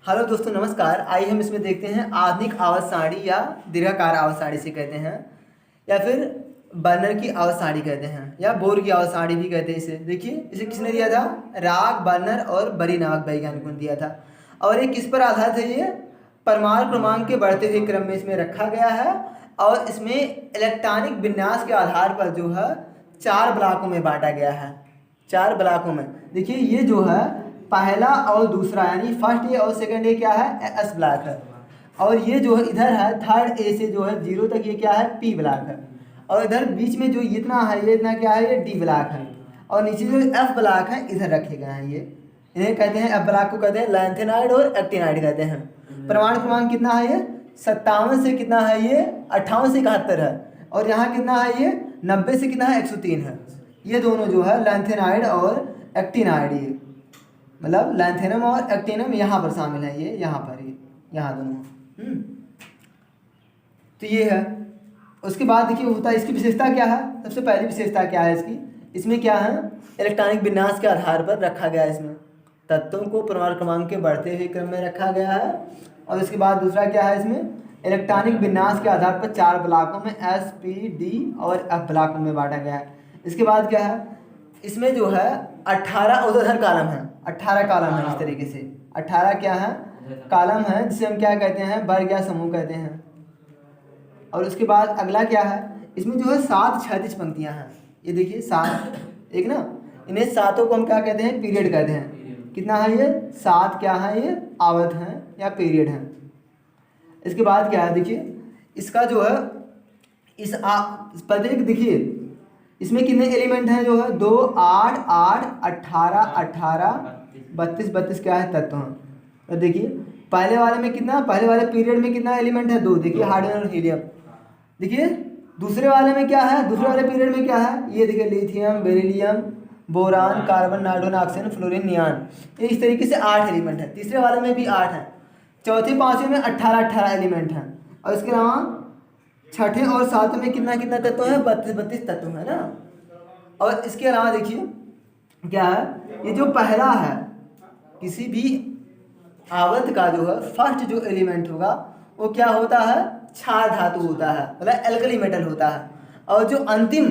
Hello दोस्तों, नमस्कार। आइए हम इसमें देखते हैं आधुनिक आवर्त सारणी या दीर्घाकार आवर्त सारणी से कहते हैं, या फिर बर्नर की आवर्त सारणी कहते हैं, या बोर की आवर्त सारणी भी कहते हैं इसे। देखिए, इसे किसने दिया था? राग, बर्नर और बरी नामक वैज्ञानिकों ने दिया था। और ये किस पर आधारित है? ये परमाणु क्रमांक के बढ़ते हुए क्रम में इसमें रखा गया है, और इसमें इलेक्ट्रॉनिक विन्यास के आधार पर जो है 4 ब्लॉकों में बांटा गया है। 4 ब्लॉकों में देखिए, ये जो है पहला और दूसरा, यानी फर्स्ट ए और सेकंड ए क्या है? एस ब्लॉक है। और ये जो है इधर है थर्ड ए से जो है 0 तक, ये क्या है? पी ब्लॉक है। और इधर बीच में जो इतना है, ये इतना क्या है? ये डी ब्लॉक है। और नीचे जो एफ ब्लॉक है इधर रखे गए हैं। ये इन्हें कहते हैं, एफ ब्लॉक को कहते हैं लैंथेनाइड और एक्टिनाइड कहते हैं। परमाणु क्रमांक कितना है? ये 57 से कितना है? ये 58 से 71 है। और यहाँ कितना है? ये 90 से कितना है? 103 है। ये दोनों जो है लैंथेनाइड और एक्टिनाइड, ये मतलब लैंथेनम और एक्टिनम यहाँ पर शामिल है। ये यहाँ पर, ये यहाँ दोनों। तो ये है। उसके बाद देखिए होता है, इसकी विशेषता क्या है? सबसे पहली विशेषता क्या है इसकी? इसमें क्या है? इलेक्ट्रॉनिक विन्यास के आधार पर रखा गया है। इसमें तत्वों को परमाणु क्रमांक के बढ़ते हुए क्रम में रखा गया है। और उसके बाद दूसरा क्या है? इसमें इलेक्ट्रॉनिक विन्यास के आधार पर 4 ब्लॉकों में एस, पी, डी और एफ ब्लॉकों में बांटा गया है। इसके बाद क्या है? इसमें जो है 18 ऊर्ध्वाधर कॉलम है। 18 कॉलम है इस तरीके से। 18 क्या है? कॉलम है, जिसे हम क्या कहते हैं? वर्ग या समूह कहते हैं। और उसके बाद अगला क्या है? इसमें जो है 7 क्षैतिज पंक्तियां हैं। ये देखिए 7, एक ना, इन्हें 7 को हम क्या कहते हैं? पीरियड कहते हैं। कितना है ये? 7 क्या है? ये आवर्त हैं या पीरियड हैं। इसके बाद क्या है? देखिए इसका जो है प्रत्येक, देखिए इसमें कितने एलिमेंट हैं? जो है 2, 8, 8, 18, 18, 32, 32 क्या है? तत्व हैं। तो देखिए पहले वाले में कितना, पहले वाले पीरियड में कितना एलिमेंट है? 2। देखिए हाइड्रोजन और हीलियम। देखिए दूसरे वाले में क्या है? दूसरे वाले पीरियड में क्या है? ये देखिए lithium, beryllium, boron, carbon, nitrogen, oxygen, fluorine, neon. ये इस तरीके से 8 एलिमेंट है। तीसरे वाले में भी 8 है। चौथे पाँचवें में 18 एलिमेंट हैं। और इसके अलावा छठे और सातवें में कितना कितना तत्व है? 32 तत्व है ना। और इसके अलावा देखिए क्या है? ये जो पहला है, किसी भी आवर्त का जो है फर्स्ट जो एलिमेंट होगा वो क्या होता है? क्षार धातु होता है, मतलब एल्कली मेटल होता है। और जो अंतिम,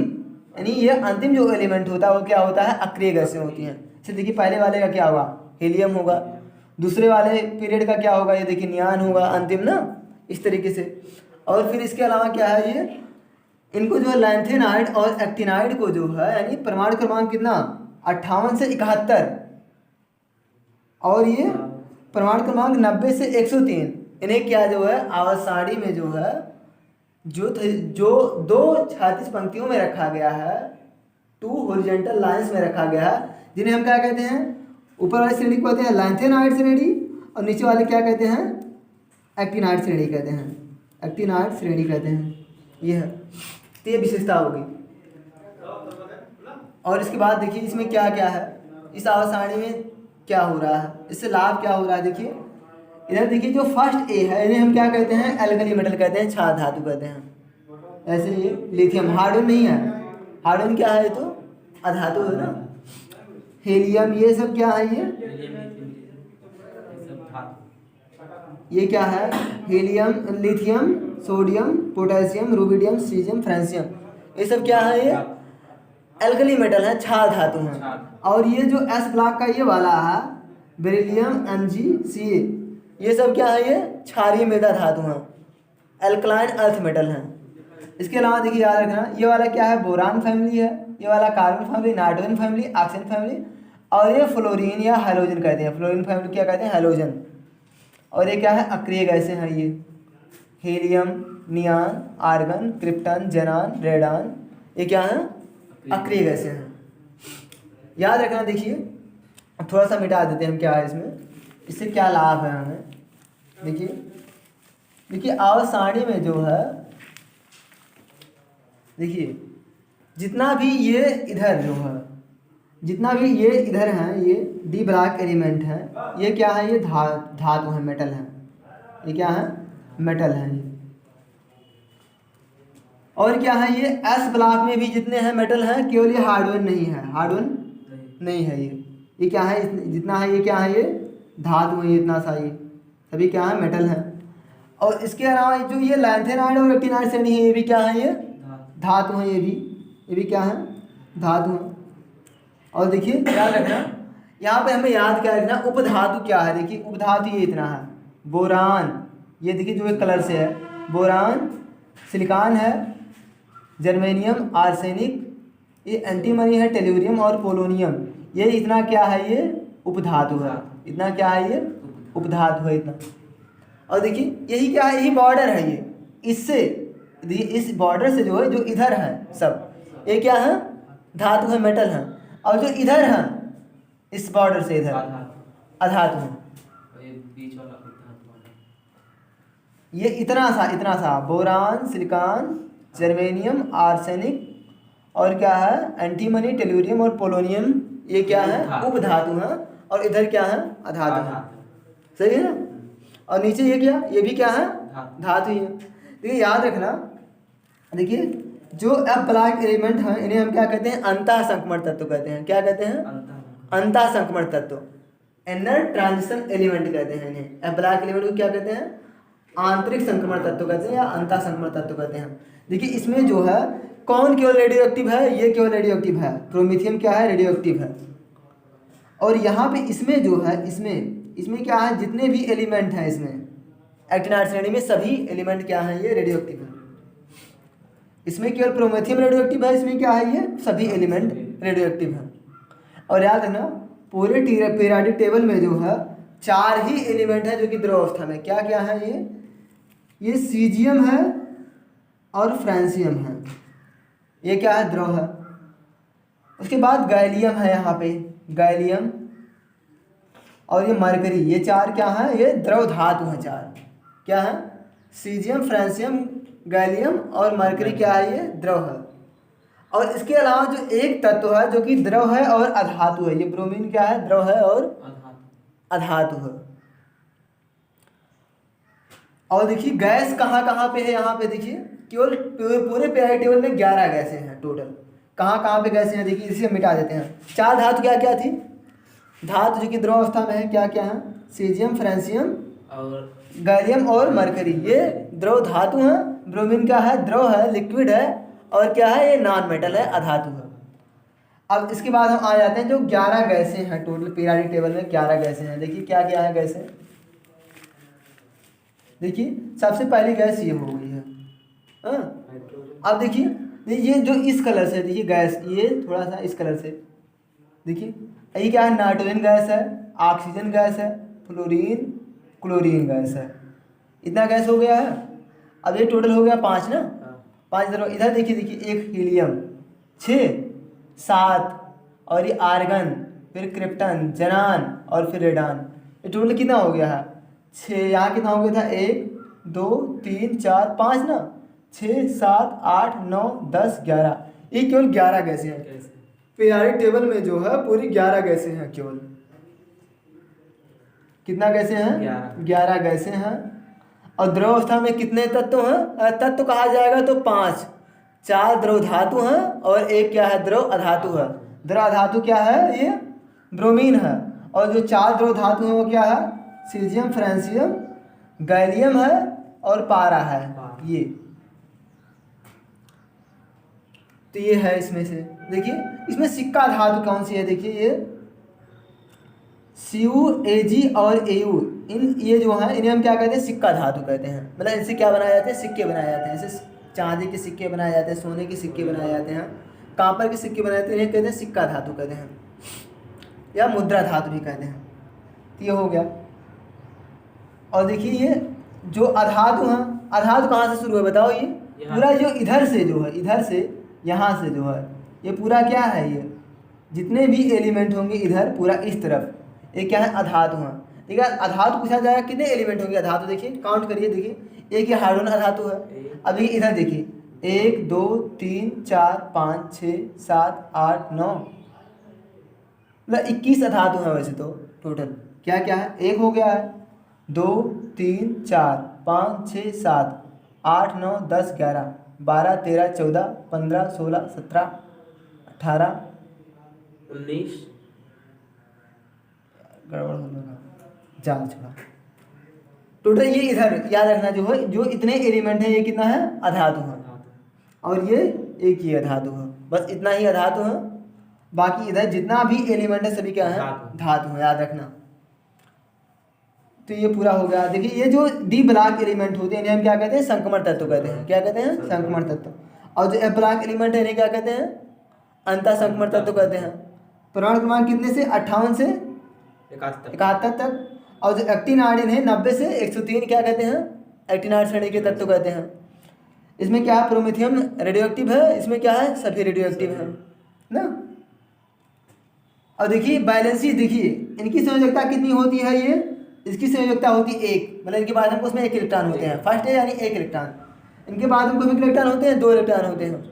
यानी ये अंतिम जो एलिमेंट होता है वो क्या होता है? अक्रिय गैसें होती हैं। जैसे देखिए पहले वाले का क्या होगा? हीलियम होगा। दूसरे वाले पीरियड का क्या होगा? ये देखिए नियान होगा, अंतिम ना, इस तरीके से। और फिर इसके अलावा क्या है? ये इनको जो है लैंथेनाइड और एक्टिनाइड को जो है, यानी परमाणु क्रमांक कितना? 58 से 71, और ये परमाणु क्रमांक 90 से 103। इन्हें क्या जो है आवर्त सारणी में जो है जो 2 क्षैतिज पंक्तियों में रखा गया है, 2 हॉरिजॉन्टल लाइंस में रखा गया है, जिन्हें हम क्या कहते हैं? ऊपर वाली श्रेणी को कहते हैं लैंथेनाइड श्रेणी, और नीचे वाले क्या कहते हैं? एक्टिनाइड श्रेणी कहते हैं। एक्टिनाइड श्रेणी कहते हैं। ये है, तो ये विशेषता होगी। और इसके बाद देखिए इसमें क्या क्या है? इस आवर्त सारणी में क्या हो रहा है? इससे लाभ क्या हो रहा है? देखिए इधर देखिए जो फर्स्ट ए है, इन्हें हम क्या कहते हैं? एल्कली मेटल कहते हैं, क्षार धातु कहते हैं। ऐसे ये लिथियम, हार्डन नहीं है। हार्डन क्या है? तो अधातु है ना। हीलियम, ये सब क्या है? ये क्या है? Helium, lithium, sodium, potassium, rubidium, caesium, francium, ये सब क्या है? ये एल्कली मेटल है, क्षार धातु हैं। और ये जो एस ब्लॉक का ये वाला है, बेरिलियम, MgCa, ये सब क्या है? ये क्षारीय मृदा धातु हैं, एल्कलाइन अर्थ मेटल हैं। इसके अलावा देखिए याद रखना, ये वाला क्या है? बोरान फैमिली है। ये वाला carbon family, nitrogen family, oxygen family. और ये फ्लोरीन या हैलोजन कहते हैं। फ्लोरीन फैमिली क्या कहते हैं? हैलोजन। और ये क्या है? अक्रिय गैसें हैं। ये हीलियम, नियान, आर्गन, क्रिप्टन, जेनान, रेडान, ये क्या है? अक्रिय गैसें हैं। याद रखना। देखिए थोड़ा सा मिटा देते हैं हम, क्या है इसमें, इससे क्या लाभ है हमें। देखिए आवर्त सारणी में जो है, देखिए जितना भी ये इधर जो है, जितना भी ये इधर हैं, ये डी ब्लॉक एलिमेंट हैं, ये क्या है? ये धातु है, मेटल है। ये क्या है? मेटल है ये। और क्या है? ये एस ब्लॉक में भी जितने हैं मेटल हैं, केवल ये हार्डवेयर नहीं है। हार्डवेयर नहीं है ये क्या है? जितना है ये क्या है? ये धातु है, इतना सा ये सभी क्या है, मेटल है। और इसके अलावा जो ये लैंथेनाइड और एक्टिनाइड श्रेणी है, ये भी क्या है, ये धातु है। ये भी क्या है, धातु है। और देखिए याद रखना, यहाँ पे हमें याद क्या रखना, उपधातु क्या है। देखिए उपधातु ये इतना है, बोरान, ये देखिए जो एक कलर से है, बोरान, सिलिकॉन है, जर्मेनियम, आर्सेनिक, ये एंटीमनी है, टेल्यूरियम और पोलोनियम, ये इतना क्या है, ये उपधातु है। इतना क्या है, ये उपधातु है इतना। और देखिए यही क्या है, यही बॉर्डर है ये, इससे देखिए इस बॉर्डर से जो है, जो इधर है सब, ये क्या है, धातु है, मेटल है। और जो इधर है इस बॉर्डर से इधर अधातु है। ये इतना सा बोरान, सिलिकॉन, जर्मेनियम, आर्सेनिक और क्या है, एंटीमनी, टेल्यूरियम और पोलोनियम, ये क्या है, उपधातु है। और इधर क्या है, अधातु है। सही है ना। और नीचे ये क्या, ये भी क्या है, धातु ही है। देखिए याद रखना, देखिए जो अप्लाइड एलिमेंट हैं इन्हें हम क्या कहते हैं, अंतः संक्रमण तत्व कहते हैं। क्या कहते हैं, अंतः संक्रमण तत्व, इनर ट्रांजिशन एलिमेंट कहते हैं इन्हें। अप्लाइड एलिमेंट को क्या कहते हैं, आंतरिक संक्रमण तत्व कहते हैं या अंतः संक्रमण तत्व कहते हैं। देखिए इसमें जो है कौन केवल रेडियो एक्टिव है, ये केवल रेडियो एक्टिव है, प्रोमीथियम क्या है, रेडियो एक्टिव है। और यहाँ पे इसमें जो है, इसमें क्या है, जितने भी एलिमेंट हैं इसमें एक्टिनाइड श्रेणी में, सभी एलिमेंट क्या है, ये रेडियो एक्टिव है। इसमें केवल प्रोमेथियम रेडियो एक्टिव है, इसमें क्या है, ये सभी एलिमेंट रेडियो एक्टिव है। और याद रखना पूरे पीरियोडिक टेबल में जो है 4 ही एलिमेंट है जो कि द्रव अवस्था में, क्या क्या है, ये सीजियम है और फ्रांसियम है, ये क्या है, द्रव है। उसके बाद गैलियम है, यहाँ पे गैलियम और ये मरकरी, ये 4 क्या है, ये द्रव धातु है। 4 क्या है, सीजियम, फ्रांसियम, गैलियम और मरकरी क्या है, ये द्रव है। और इसके अलावा जो एक तत्व है जो कि द्रव है और अधातु है, ये ब्रोमीन क्या है, द्रव है और अधातु है। और देखिए गैस कहाँ कहाँ पे है, यहाँ पे देखिए केवल पूरे पीरियोडिक टेबल में 11 गैसें हैं टोटल। कहाँ कहाँ पे गैसें हैं, देखिए इसे हम मिटा देते हैं। 4 धातु क्या क्या थी, धातु जो कि द्रव अवस्था में है, क्या क्या है, सीजियम, फ्रांसियम और गैलियम और मरकरी, ये द्रव धातु हैं। ब्रोमीन क्या है, द्रव है, लिक्विड है। और क्या है, ये नॉन मेटल है, अधातु है। अब इसके बाद हम आ जाते हैं जो 11 गैसें हैं टोटल पीरियोडिक टेबल में, 11 गैसें हैं। देखिए क्या क्या है गैसें, देखिए सबसे पहली गैस ये हो गई है, हाँ। अब देखिए ये जो इस कलर से, देखिए गैस ये थोड़ा सा इस कलर से, देखिए ये क्या है, नाइट्रोजन गैस है, ऑक्सीजन गैस है, फ्लोरीन, क्लोरीन गैस है। इतना गैस हो गया है। अब ये टोटल हो गया 5 ना, 5 इधर देखिए एक हीलियम, 6, 7 और ये आर्गन, फिर क्रिप्टन, जनान और फिर रेडान। ये टोटल कितना हो गया है, 6। यहाँ कितना हो गया था, 1 2 3 4 5 ना, 6 7 8 9 10 11, ये केवल 11 गैसें हैं पीरियोडिक टेबल में जो है, पूरी 11 गैसें हैं केवल। कितना गैसें हैं, 11 गैसें हैं। और द्रव अवस्था में कितने तत्व हैं, तत्व कहा जाएगा तो 5, 4 द्रव धातु हैं और एक क्या है, द्रव अधातु है। द्रव अधातु क्या है, ये ब्रोमीन है। और जो 4 द्रव धातु हैं वो क्या है, सीजियम, फ्रांसियम, गैलियम है और पारा है। ये तो ये है इसमें से। देखिए इसमें सिक्का धातु कौन सी है, देखिए ये Cu, Ag और Au, ये जो है इन्हें हम क्या कहते हैं, सिक्का धातु कहते हैं। मतलब इनसे क्या बनाए जाते हैं, सिक्के बनाए जाते हैं। जैसे चांदी के सिक्के बनाए जाते हैं, सोने के सिक्के बनाए जाते हैं, कांपर के सिक्के बनाए जाते हैं, इन्हें कहते हैं सिक्का धातु कहते हैं या मुद्रा धातु भी कहते हैं। तो ये हो गया। और देखिए ये जो अधातु हैं, अधातु कहाँ से शुरू है बताओ, ये पूरा जो इधर से जो है, इधर से यहाँ से जो है, ये पूरा क्या है, ये जितने भी एलिमेंट होंगे इधर पूरा इस तरफ, ये क्या है, अधातु हैं। ठीक है, अधातु पूछा जाएगा कितने एलिमेंट होंगे अधातु, देखिए काउंट करिए। देखिए एक ये हाइड्रोजन अधातु है। अब देखिए इधर देखिए 1 2 3 4 5 6 7 8 9, मतलब 21 अधातु है वैसे तो टोटल। क्या क्या है, एक हो गया है, 2 3 4 5 6 7 8 9 10 11 12 13 14 15 16 17 18 19 गड़बड़ हो जाएगा, जाल छोड़ा टोटल ये इधर याद रखना जो है, जो इतने एलिमेंट है ये कितना है, अधातु है, और ये एक ही अधातु है, बस इतना ही अधातु है। बाकी इधर जितना भी एलिमेंट है सभी क्या है, धातु है, याद रखना। तो ये पूरा हो गया। देखिए ये जो डी ब्लॉक एलिमेंट होते हैं इन्हें हम क्या कहते हैं, संक्रमण तत्व कहते हैं। क्या कहते हैं, संक्रमण तत्व। और जो एफ ब्लॉक एलिमेंट है इन्हें क्या कहते हैं, अंतः संक्रमण तत्व कहते हैं। प्रमाण क्रमांक कितने से, 58 से 71 तक। और जो एक्टिन आयोडीन है 90 से 103 क्या कहते हैं, एक्टिनाइड श्रेणी के तत्व कहते हैं। इसमें क्या है, प्रोमेथियम रेडियो एक्टिव है, इसमें क्या है, सभी रेडियो एक्टिव है ना। और देखिए बैलेंसी, देखिए इनकी संयोजकता कितनी होती है, ये इसकी संयोजकता होती है 1, मतलब इनके बाद हमको उसमें 1 इलेक्ट्रॉन होते हैं, फर्स्ट है यानी 1 इलेक्ट्रॉन। इनके बाद हमको कितने इलेक्ट्रॉन होते हैं, 2 इलेक्ट्रॉन होते हैं।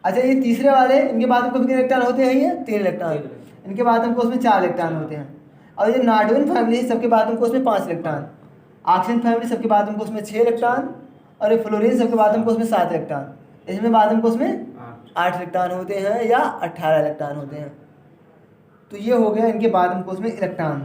अच्छा ये तीसरे वाले, इनके बाद हमको कितने इलेक्ट्रॉन होते हैं, ये 3 इलेक्ट्रॉन। इनके बाद हमको उसमें 4 इलेक्ट्रॉन होते हैं। और ये नार्डोन फैमिली सबके बाद हमको उसमें 5 इलेक्ट्रॉन। ऑक्सीजन फैमिली सबके बाद हमको उसमें 6 इलेक्ट्रॉन। और ये फ्लोरीन सबके बाद हमको उसमें 7 इलेक्ट्रॉन। इसमें बाद हमको उसमें 8 इलेक्ट्रॉन होते हैं या 18 इलेक्ट्रॉन होते हैं। तो ये हो गया इनके बाद हमको उसमें इलेक्ट्रॉन।